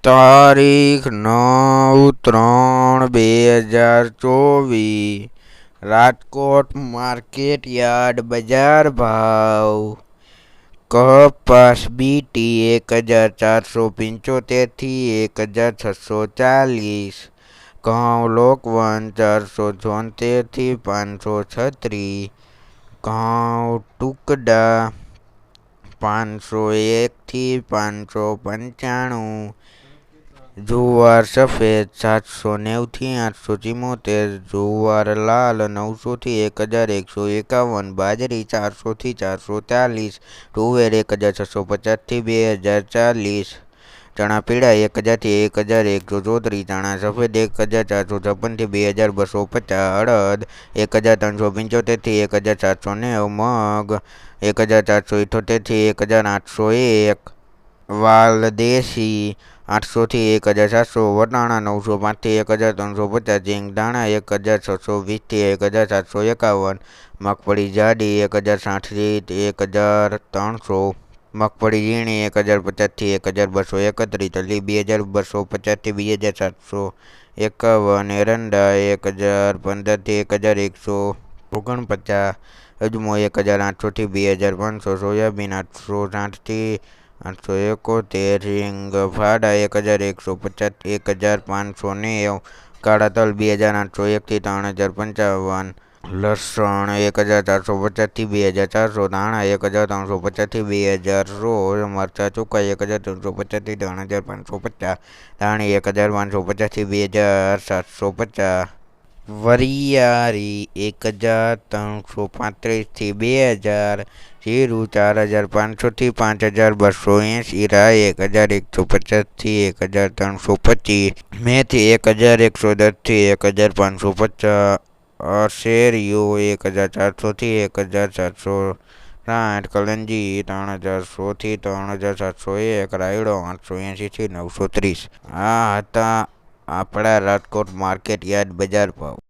તારીખ 9/3/2024 Rajkot market yard બજાર ભાવ કપાસ બીટી 1475 થી 1640, ઘઉં લોકવન 474 થી 536, ઘઉં ટુકડા 501 થી 595, જુવાર સફેદ 790 થી 874, જુવાર લાલ 900 થી 1151, બાજરી 400 થી 440, તુવેર 1650 થી 2040, ચણા પીળા 1000 થી 1134, ચણા સફેદ 1456 થી 2250, અડદ 1375 થી 1790, મગ 1478 થી 1801, વાલ દેશી 800 થી 1700, વટાણા 905 થી 1350, ઝીંગદાણા 1620 થી 1751, મગફળી જાડી 1060 થી 1300, મગફળી ઝીણી 1050 થી 1231, તલી 2250 થી 2751, એરંડા 1015 થી 1149, અજમો 1800 થી 2500, સોયાબીન 860 થી 871, રીંગ ફાડા 1150 1590, કાળા તલ 2801 થી 3055, લસણ 1450 થી 2400, ધાણા 1350 થી 2100, મરચા ચૂકા 1350 થી 3550, ધાણી 1550 થી 2750, વરિયાળી 1335 થી 2000, જીરું 4500 થી 5280, રાઈ 1150 થી 1325, મેથી 1110 થી 1550, શેરડીઓ 1400 થી 1760, કલંજી 3100 થી 3701, રાયડો 880 થી 930. આ હતા આપણા રાજકોટ માર્કેટ યાર્ડ બજાર ભાવ.